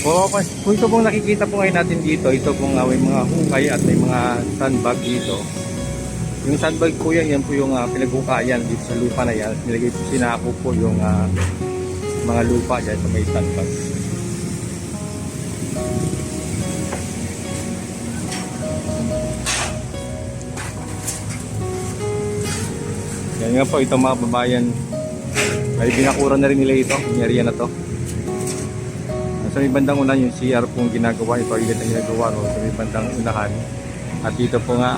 Kung ito pong nakikita po ngayon natin dito, ito pong may mga hukay at may mga sandbag dito. Yung sandbag po yan po yung pinaghukayan dito sa lupa na yan. Nilagay po, sinako po yung mga lupa dyan sa may sandbag. Yan nga po, ito mga babayan, ay binakuran na rin nila ito, yung area na to. Sa may bandang unahan yung CR pong ginagawa, ito toilet na ginagawa sa may bandang unahan. At dito po nga,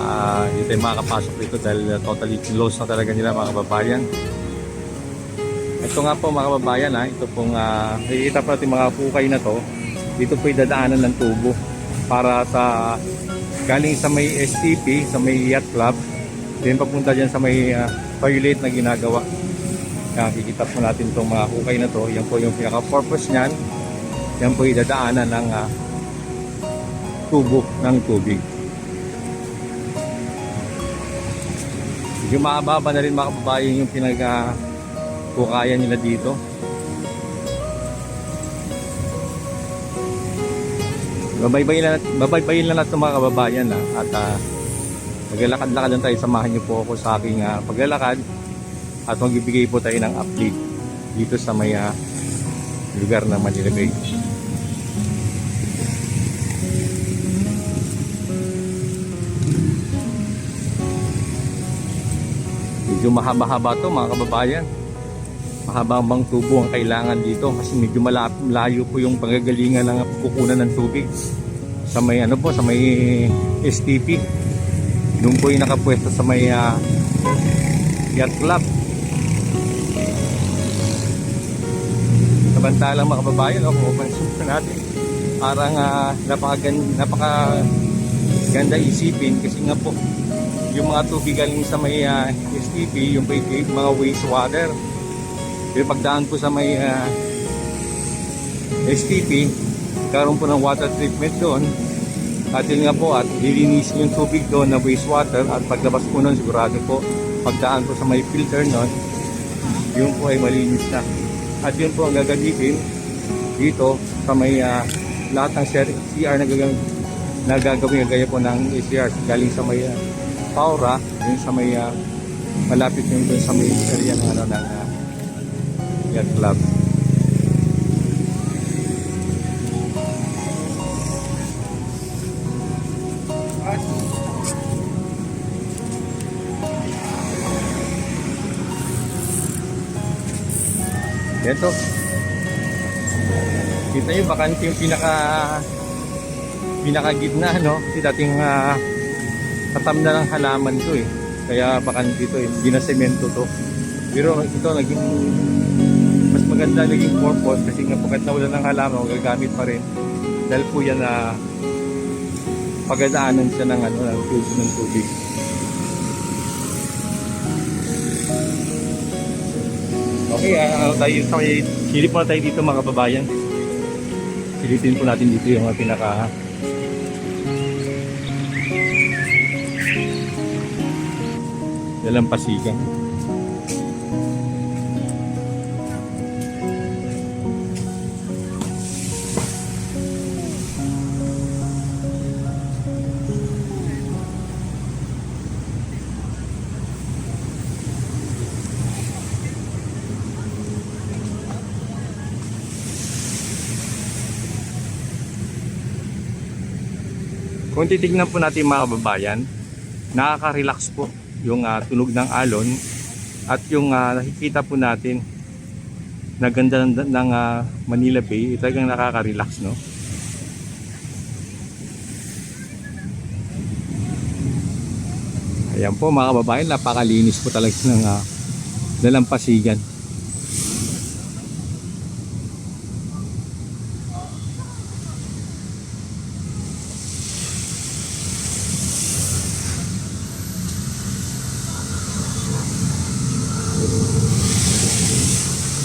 dito ay makakapasok dito dahil totally closed na talaga nila mga kababayan. Ito nga po mga kababayan, ito pong nakikita po natin mga hukay na to. Dito po idadaanan ng tubo para sa galing sa may STP, sa may yacht club, din papunta dyan sa may toilet na ginagawa. Kikita po natin itong mga hukay na to. Yan po yung pinaka-purpose nyan. Yan po idadaanan ng tubo ng tubig. Yung makababa na rin mga kababayan yung pinag-hukayan nila dito. Babaybayin lang natin mga kababayan at maglalakad-lakad lang tayo. Samahan niyo po ako sa aking paglalakad at magbibigay po tayo ng update dito sa may lugar ng Manila Bay. Medyo mahaba-haba to mga kababayan. Mahaba-habang tubo ang kailangan dito kasi medyo malayo po yung panggagalingan ng kukunan ng tubig sa may sa may STP. Doon po yung nakapwesto sa may yacht club. Samantalang mga kababayan, kung mapansin natin, parang napakaganda isipin kasi nga po yung mga tubig galing sa may STP, yung mga wastewater. Pero pagdaan po sa may STP, karoon po ng water treatment doon. At yun nga po, at lilinisin yung tubig doon na wastewater. At paglabas po nun, sigurado po, pagdaan po sa may filter nun, yun po ay malinis na. At yun po ang gagamitin dito sa may lahat ng CR na gagawin gaya po ng CR galing sa may Paura, yun sa may malapit yung doon sa may area ng yacht club. Ito, kita nyo bakante yung pinaka gitna, no? Kasi dating katam na ng halaman to kaya bakante ito hindi na semento to. Pero ito naging mas maganda naging purpose kasi nga pagkat nawalan ng halaman magagamit pa rin dahil po yan na pagadaanan siya ng ng tubig. Okay, tayo sa may silip muna tayo dito mga kababayan. Silipin po natin dito yung pinaka dalampasigan. Kung titignan po natin mga kababayan, nakaka-relax po yung tunog ng alon at yung nakikita po natin na ganda ng Manila Bay, talagang nakaka-relax, no? Ayan po mga kababayan, napakalinis po talaga ng dalampasigan.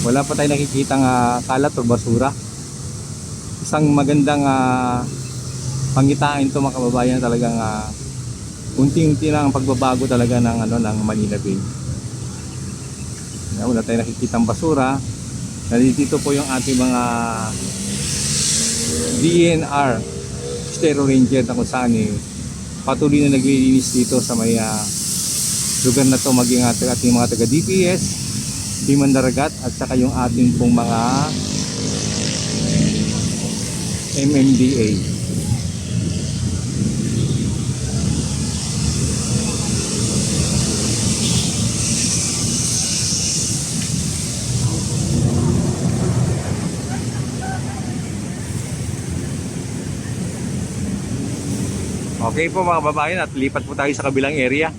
Wala pa tayong nakikitang kalat o basura. Isang magandang pangitain ito mga kababayan, talagang unti-unti lang ang pagbabago talaga ng ng Manila Bay. Wala tayong nakikitang basura. Nandito po yung ating mga DNR Stereo Ranger na kung saan patuloy na naglilinis dito sa may lugar na to, maging ating mga taga DPS, Team Mandaragat at saka yung ating pong mga MMDA. Okay po mga babayan, at lipat po tayo sa kabilang area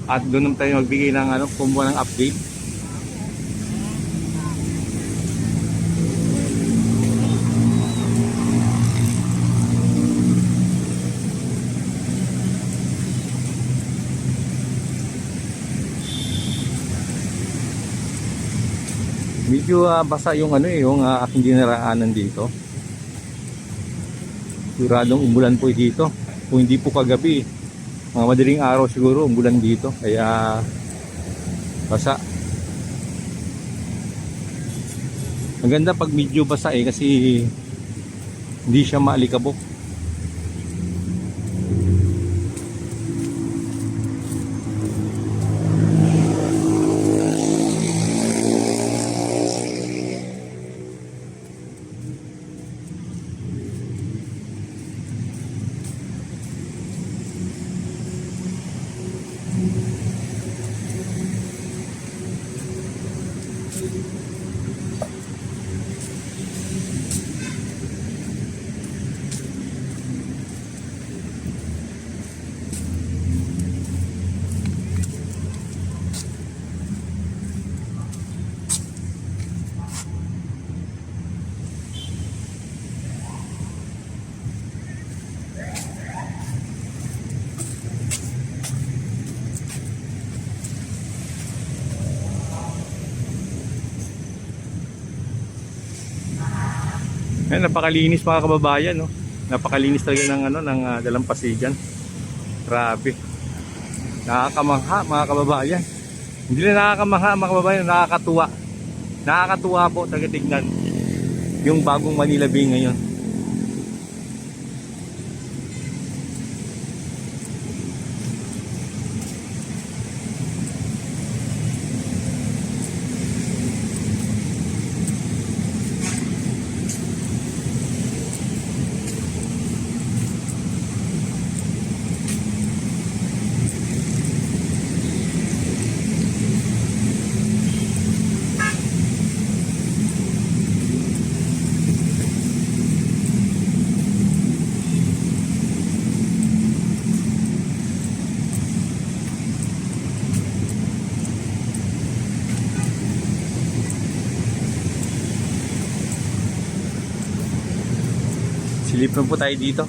at doon tayo magbigay ng kumuha ng update. Medyo basa yung yung aking dinaraanan dito. Siguradong umulan po dito. Kung hindi po kagabi, mga madaling araw siguro umulan dito, kaya basa. Maganda pag medyo basa kasi hindi siya maalikabok. Ayan, napakalinis mga kababayan, no? Napakalinis talaga ng dalampasigan. Grabe. Nakakamangha mga kababayan. Hindi na nakakamangha mga kababayan, nakakatuwa. Nakakatuwa po talaga tignan yung bagong Manila Bay ngayon. Silip po tayo dito.